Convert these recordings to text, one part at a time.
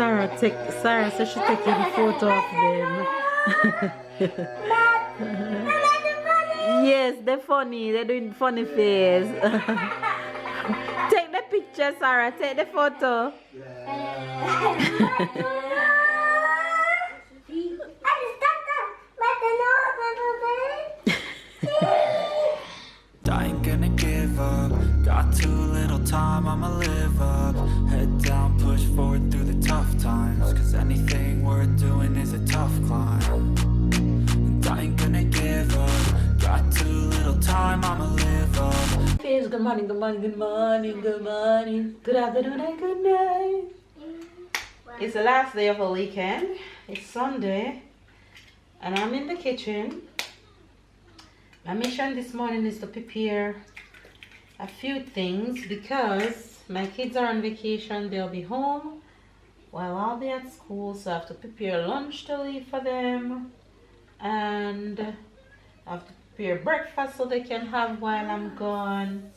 Sarah said she taking a photo of them. Yes, they're funny. They're doing funny face. Take the picture, Sarah. Take the photo. I ain't gonna give up. Got too little time, I'ma live up. Head down, push forward through the tough times. Cause anything worth doing is a tough climb. And I ain't gonna give up. Got too little time, I'ma live up. Good morning, good morning, good morning, good morning. Good afternoon and good night. It's the last day of the weekend. It's Sunday. And I'm in the kitchen. My mission this morning is to prepare a few things because my kids are on vacation. They'll be home while I'll be at school, so I have to prepare lunch to leave for them, and I have to prepare breakfast so they can have while I'm gone,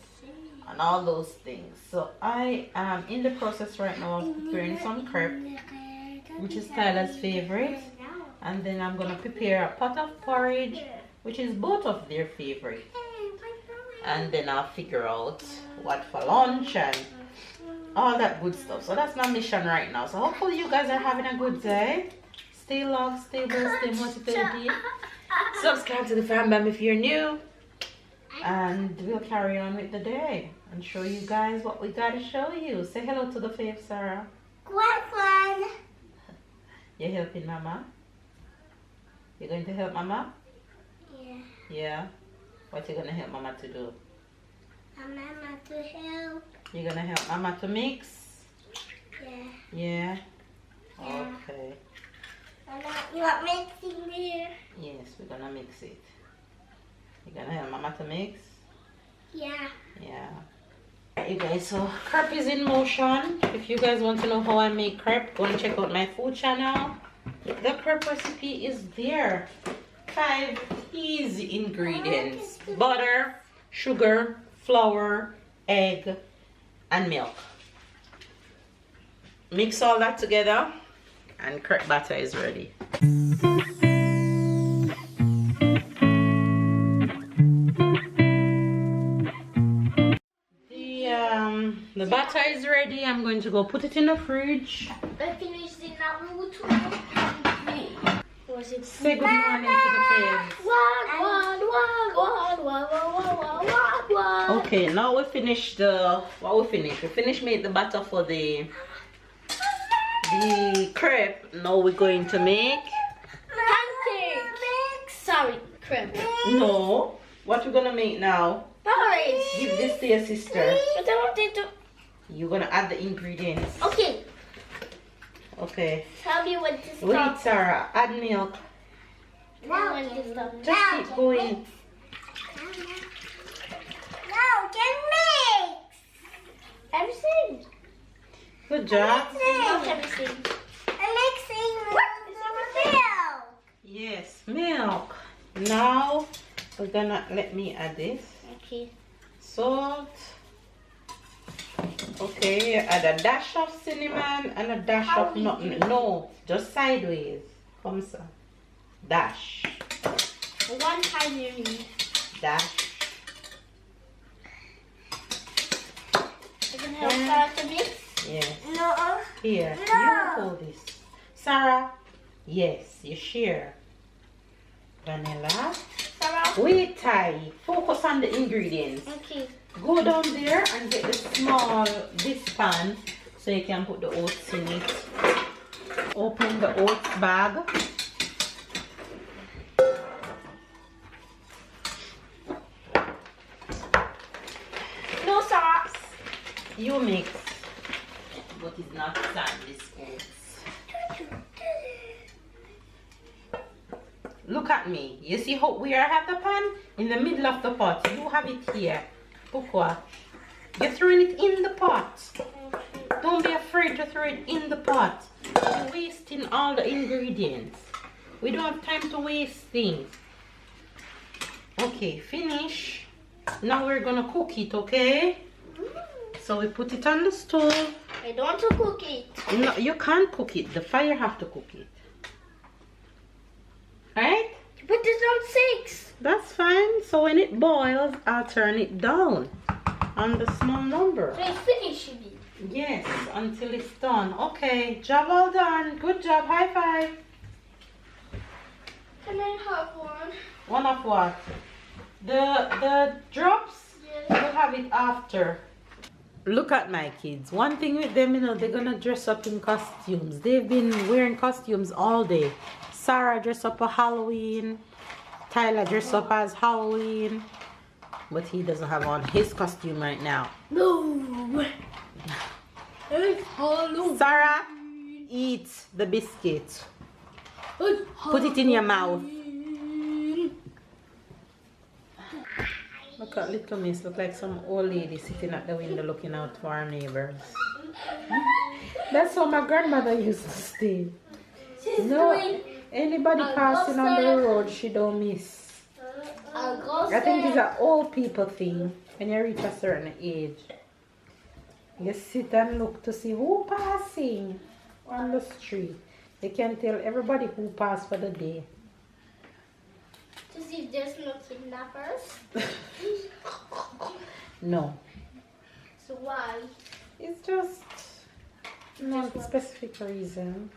and all those things. So I am in the process right now of preparing some crepe, which is Tyler's favorite, and then I'm gonna prepare a pot of porridge, which is both of their favorite, and then I'll figure out what for lunch and all that good stuff. So that's my mission right now. So hopefully you guys are having a good day. Stay loved, stay blessed, stay motivated. Subscribe to the fan bam if you're new, and we'll carry on with the day and show you guys what we gotta show you. Say hello to the fave, Sarah. One. You're helping Mama? You're going to help Mama? Yeah. Yeah? What you gonna help Mama to do? Mama to help. You're gonna help Mama to mix? Yeah. Yeah? Yeah. Okay. Mama, you want mixing here? Yes, we're gonna mix it. You're gonna help Mama to mix? Yeah. Yeah. Alright, you guys, so crepe is in motion. If you guys want to know how I make crepe, go and check out my food channel. The crepe recipe is there. 5 easy ingredients: butter, sugar, flour, egg, and milk. Mix all that together and crepe batter is ready. The batter is ready. I'm going to go put it in the fridge. Say good morning to the kids. Okay, now we finished we finished made the batter for the crepe. Now we're going to make pancakes. Sorry, crepe. No, what we're gonna make now? Porridge. Give this to your sister. But I want it to. You're gonna add the ingredients. Okay. Okay. Tell me when to stop. Wait, Sarah. Add milk. Now when to stop. Just keep going. Now can mix everything. Good job. Not everything. I'm mixing milk. Yes, milk. Now we're gonna let me add this. Okay. Salt. Okay, add a dash of cinnamon and a dash of nutmeg. No, just sideways. Come so. Dash. One time you need. Dash. You can help Sarah to mix? Yes. No. Here, No. you hold this. Sarah, yes, you share. Vanilla. Sarah. Wait, Ty. Focus on the ingredients. Okay. Go down there and get the small pan so you can put the oats in it. Open the oats bag. No sauce. You mix, but it's not sand, this oats. Look at me. You see how where I have the pan? In the middle of the pot. You have it here. Pourquoi? You're throwing it in the pot. Don't be afraid to throw it in the pot. You're wasting all the ingredients. We don't have time to waste things. Okay, finish. Now we're gonna cook it, okay? So we put it on the stove. I don't want to cook it. No, you can't cook it. The fire have to cook it. Right? You put this on 6. That's fine. So when it boils, I'll turn it down on the small number. So it's finished, you mean? Yes, until it's done. Okay, job well done. Good job. High five. Can I have one? One of what? The drops? Yes. We'll have it after. Look at my kids. One thing with them, you know, they're gonna dress up in costumes. They've been wearing costumes all day. Sarah dressed up for Halloween. Tyler dressed up as Halloween. But he doesn't have on his costume right now. No. It's Halloween. Sarah, eat the biscuit. Put it in your mouth. Look at little miss. Look like some old lady sitting at the window looking out for our neighbors. That's how my grandmother used to stay. No, anybody passing on the road, she don't miss. I think it's an old people thing. When you reach a certain age, you sit and look to see who passing on the street. You can tell everybody who passed for the day. To see if there's no kidnappers. No, So why? it's just not a specific reason.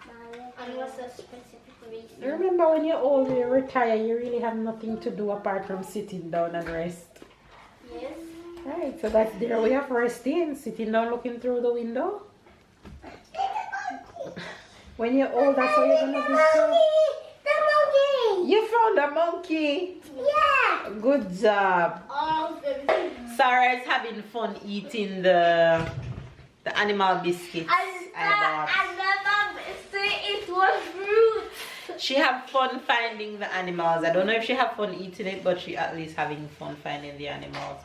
And what's the specific reason? Remember when you're old, you retire, you really have nothing to do apart from sitting down and rest. Yes. Right, so that's their way of resting, sitting down looking through the window. When you're old, that's how you're gonna be. The monkey! You found a monkey. Yeah! Good job. Oh, Sarah is having fun eating the animal biscuits I bought. It was fruit. She have fun finding the animals. I don't know if she have fun eating it, but she at least having fun finding the animals.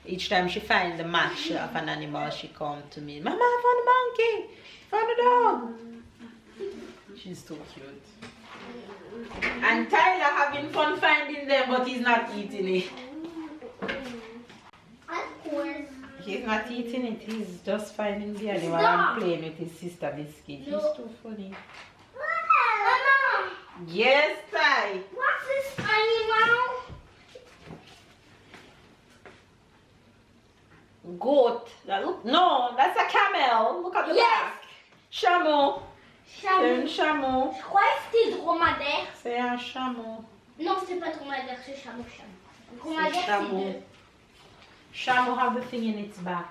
Each time she finds the match of an animal, she comes to me. Mama, I found a monkey. Found a dog. She's too cute. And Tyler having fun finding them, but he's not eating it. Of course. He's not eating it. He's just finding the animal and playing with his sister biscuit. He's too funny. Mama, Yes, Ty. what's this animal? Goat. Look, no, that's a camel. Look at the Yes. back. Chameau. C'est un Chameau. chameau. Je crois que c'était dromadaire. C'est un chameau. Non, c'est pas dromadaire, c'est chameau. C'est Dromadaire, chameau. c'est Chameau have the thing in its back.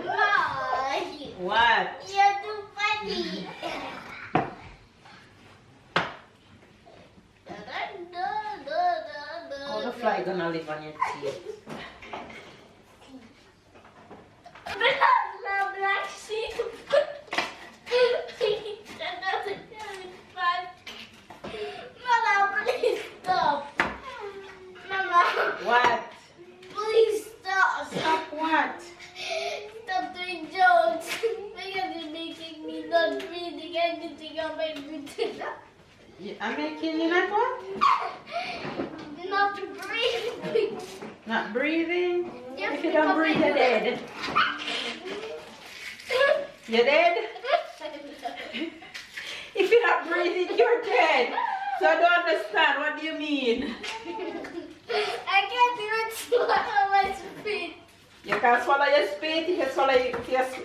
deux. What? You're too funny. How the fly gonna live on your teeth? Black sheep. That doesn't sound fun. Mama, please stop. Mama, What? please stop. Stop what? Stop doing jokes. Because you're making me not breathing anything on my breathing. I'm making you not what? Not breathing. Not breathing? Yes, If you don't breathe, you're dead. You're dead? If you're not breathing, you're dead. So I don't understand. What do you mean? I can't even swallow my spit. You can swallow your spit.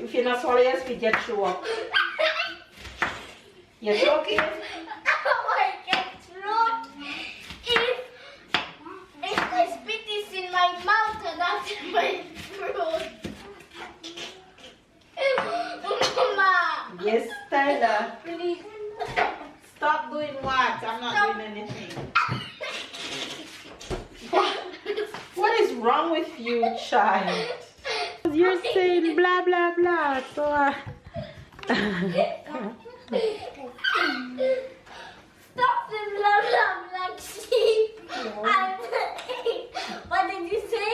If you not swallow your spit, you chew up. You're choking? I can't throat. If my spit is in my mouth and not in my throat. Mama, Yes, Tyler. please Stop doing what? I'm not doing anything. What is wrong with you, child? You're saying blah blah blah. So stop the blah blah black sheep. What did you say?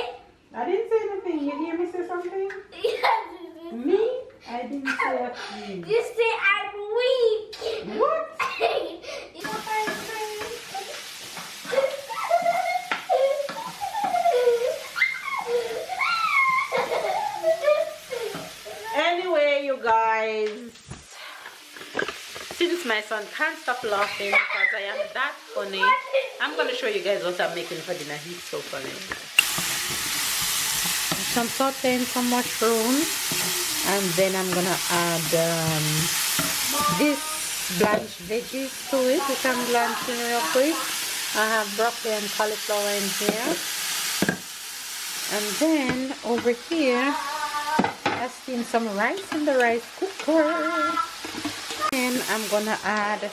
I didn't say anything. You hear me say something? Yes. Me? I didn't say a thing. You say I'm weak. What? my son can't stop laughing because I am that funny. I'm going to show you guys what I'm making for dinner. He's so funny. So I'm sauteing some mushrooms. And then I'm going to add this blanched veggies to it, which I'm blanching real quick. I have broccoli and cauliflower in here. And then over here, I steam some rice in the rice cooker. And I'm gonna add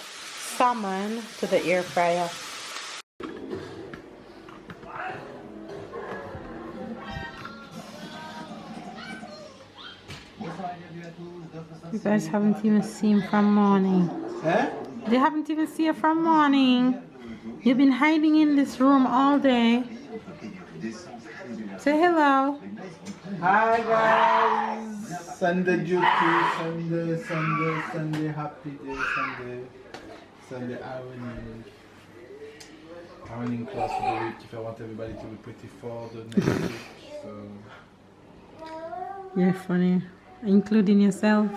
salmon to the air fryer. You guys haven't even seen from morning. Huh? They haven't even seen it from morning. You've been hiding in this room all day. Say hello. Hi guys! Sunday duty, Sunday happy day, Sunday ironing class for the week if I want everybody to be pretty for the next week. So You're funny. Including yourself.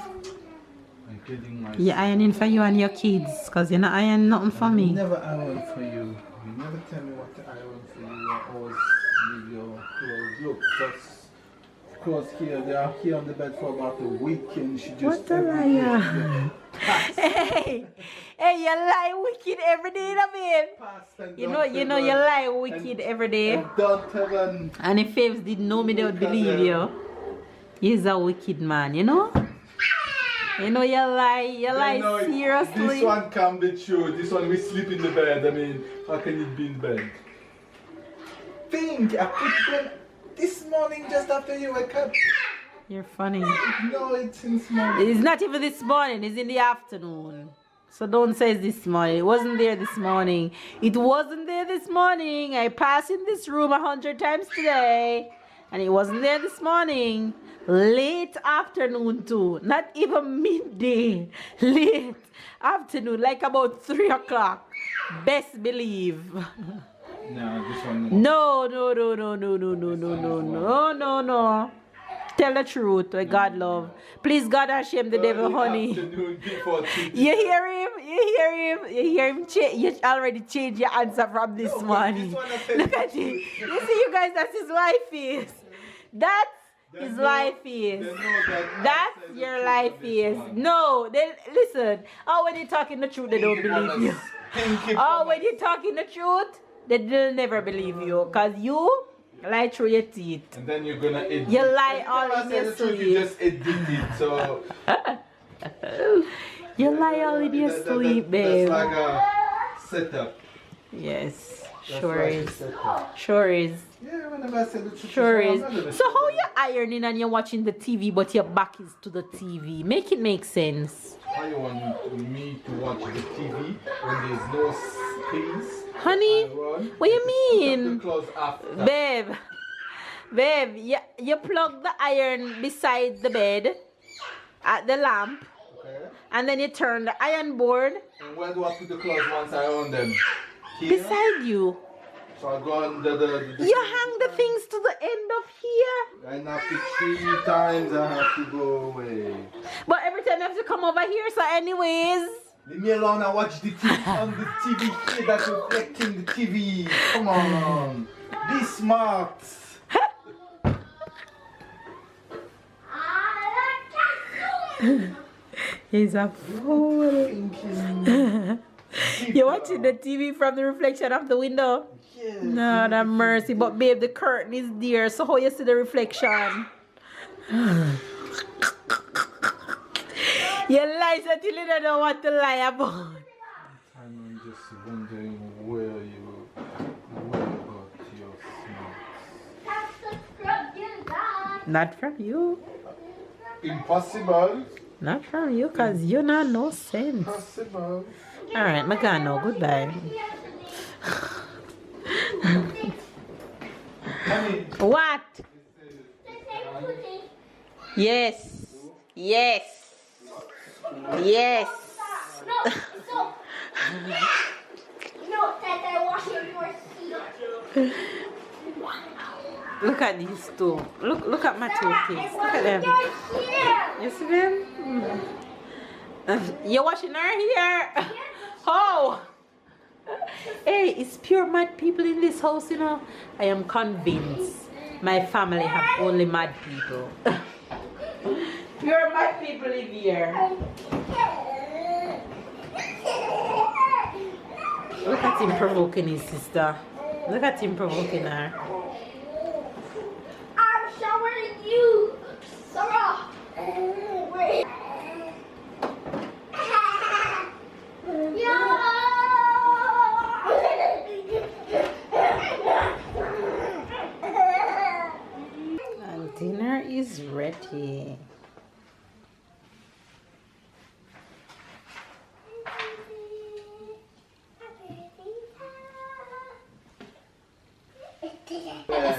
including myself. You're ironing for you and your kids, because you're not ironing nothing for I me. never iron for you. You never tell me what to iron for you. I always leave your clothes. Look, just clothes here. They are here on the bed for about a week and she just... What a liar. Hey, you lie wicked every day, David. You know you lie wicked every day. Don't even... And if Faves didn't know me, they would believe you. He's a wicked man, you know? You know you lie seriously. This one can't be true. This one we sleep in the bed. I mean, how can it be in bed? Think, I put them this morning just after you wake up. You're funny. No, it's in this morning. It's not even this morning, it's in the afternoon. So don't say it's this morning. It wasn't there this morning. It wasn't there this morning. I passed in this room 100 times today. And it wasn't there this morning. Late afternoon too. Not even midday. Late afternoon. Like about 3 o'clock. Best believe. No, this one. No. Tell the truth. With God love. Please God and shame the devil, honey. You hear him? You already changed your answer from this morning. Look at it. You see, you guys, that's his life is. That's his life is. That's your life is. No, they listen. Oh, when you're talking the truth, they don't believe you. Oh, when you're talking the truth, they'll never believe you. Because you lie through your teeth. And then you're gonna edit. You lie all in your sleep. You just edit it, so... You lie all in your sleep, babe. That's like a setup. Yes, That's sure like is. a setup. Sure is. Yeah, whenever I say the truth, Sure I'm is. not gonna So say how that. you ironing and you're watching the TV but your back is to the TV? Make it make sense. How you want me to watch the TV when there's no space? Honey, what you mean? The clothes after. Babe, you plug the iron beside the bed at the lamp. Okay. And then you turn the iron board And where do I put the clothes once I own them? Here? beside you. So I go under the You hang the things to the end of here. And after 3 times I have to go away. But every time you have to come over here, so anyways. Leave me alone, I watch the TV on the TV here that's reflecting the TV. Come on. Be smart. He's a fool. You're watching the TV from the reflection of the window? Yes. No, that mercy. But babe, the curtain is there, so how you see the reflection? You lie until you don't know what to lie about. I'm just wondering where got your smarts. Not from you. Impossible. Not from you, because you not no sense. Impossible. Alright, my God, no. Goodbye. Honey. What? Yes. Yes. Yes. No, that I wash your feet. Look at these two. Look at my two kids. Look at them. You see them? You're washing her hair? Oh! Hey, it's pure mad people in this house, you know. I am convinced my family have only mad people. Pure mad people live here. Look at him provoking his sister. Look at him provoking her. I'm showering you, Sarah. Wait. And dinner is ready.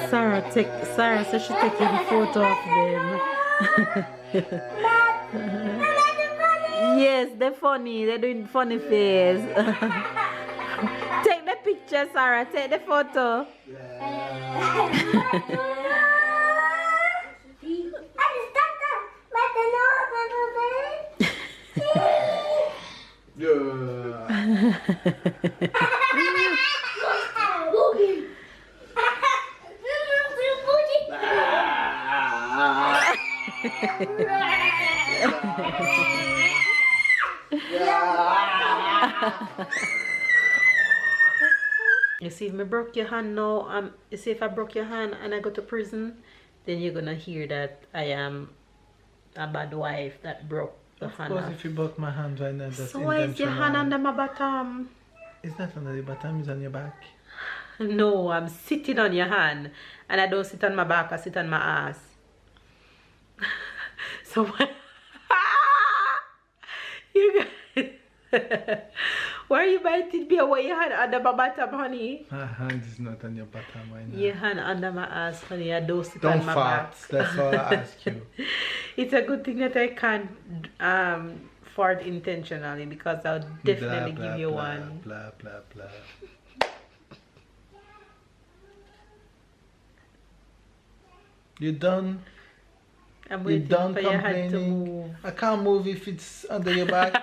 Sarah said she's taking a photo of them. Yes, they're funny. They're doing funny face. Take the picture, Sarah. Take the photo. You see, if I broke your hand now, you see, if I broke your hand and I go to prison, then you're gonna hear that I am a bad wife that broke the hand. Of course, if you broke my hand right now, that's so why is your hand under my bottom? It's not under the bottom, it's on your back. No, I'm sitting on your hand, and I don't sit on my back, I sit on my ass. So you guys, why are you biting me away? Your hand under my bottom, honey? My hand is not on your bottom right now. Your hand under my ass, honey. I don't sit on my fart. back. That's all I ask you. It's a good thing that I can't fart intentionally, because I'll definitely Blah, blah, give you blah, one. Blah blah blah. You done? I'm You waiting done for your hand to move. complaining? I can't move if it's under your back.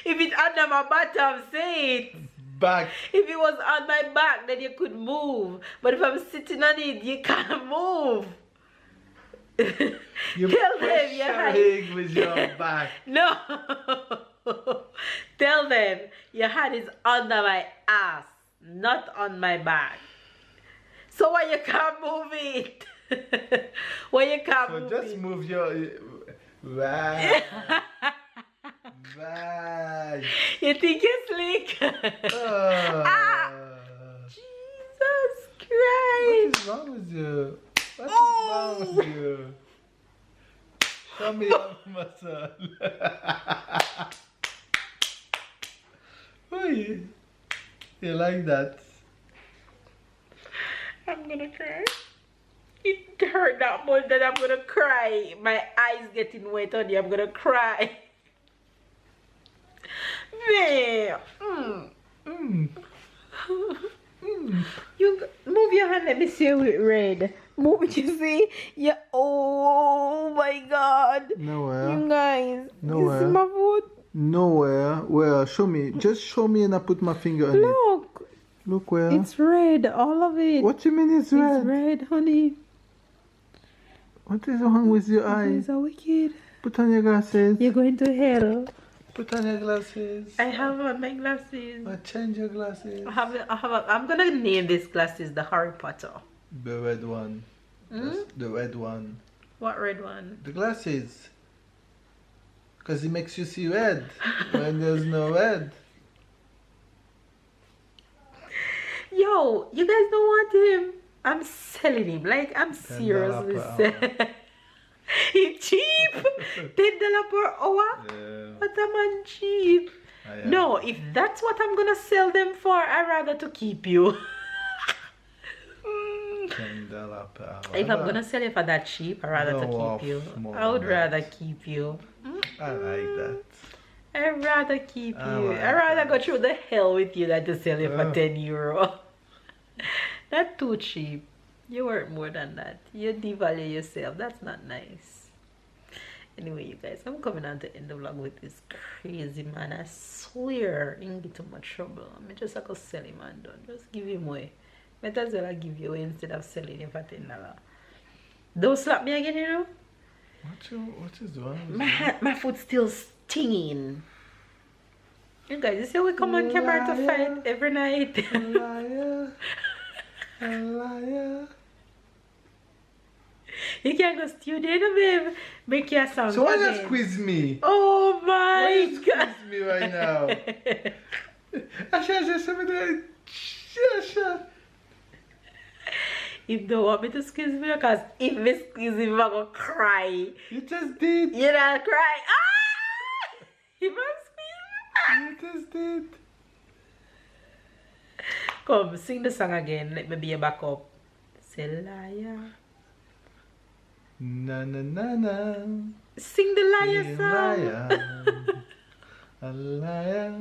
If it's under my bottom, say it. Back. If it was on my back, then you could move. But if I'm sitting on it, you can't move. You're Tell them your hand. pressuring with your back. No. Tell them your hand is under my ass, not on my back. So why you can't move it? Why you can't So move just it? move your right. Right. You think you're slick? Ah! Jesus What Christ. is wrong with you? What is wrong with you? Show me your muscle. Oh, you like that? I'm gonna cry. It hurt that much that I'm gonna cry. My eyes getting wet on you. I'm gonna cry. Babe. You move your hand. Let me see it red. Move it. You see? Yeah. Oh my God. Nowhere. You guys. Nowhere. You see my foot? Nowhere. Where? Show me. Just show me and I put my finger on it. Look. Look where. It's red. All of it. What you mean it's red? It's red, honey. What is wrong with your This eyes? is so wicked. Put on your glasses. You're going to hell. Put on your glasses. I have on my glasses. Change your glasses. I'm gonna name these glasses the Harry Potter. The red one. That's the red one. What red one? The glasses. Because it makes you see red when there's no red. Yo, you guys don't want him? I'm selling him. Like, I'm seriously $10 selling. He's cheap. $10 per hour. Yeah. What a man cheap. No, if that's what I'm gonna sell them for, I'd rather to keep you. $10 per hour. If I'm gonna sell you for that cheap, I'd rather to No, keep you. more I would than rather that. keep you. I like that. I'd rather keep I you. like I'd rather that. go through the hell with you than to sell you for Oh. €10. That's too cheap. You worth more than that. You devalue yourself. That's not nice. Anyway, you guys, I'm coming on to end the vlog with this crazy man. I swear, he get too much trouble. I mean, just like a sell him and done. Just give him away. Might as well I give you away instead of selling him for $10. Don't slap me again, you know. What is doing? My foot's still stinging. You guys, you see how we come on camera to fight every night? A liar. A liar. You can't go studio, you know, babe. Make your song. So why you squeeze me? Oh Why my you god. squeeze me right now? I should just have it. You don't want me to squeeze me because if me squeeze him, I'm gonna cry. You just did. You not cry. Ah! If I squeeze me. You just did. Come, sing the song again. Let me be your backup. Say liar. Na na na na. Sing the liar Say song. liar. A liar.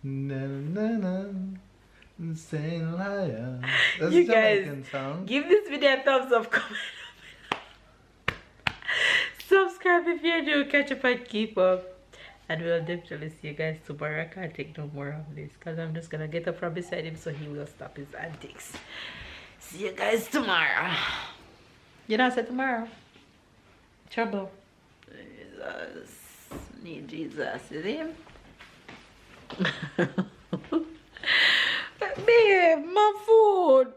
Na na na. Say liar. That's You a Jamaican guys, song. give this video a thumbs up, comment subscribe if you're new, catch up and keep up, and we'll definitely see you guys tomorrow. I can't take no more of this because I'm just gonna get up from beside him so he will stop his antics. See you guys tomorrow. You know, I said tomorrow. Trouble. Jesus. Need Jesus. Is him? Babe, my food.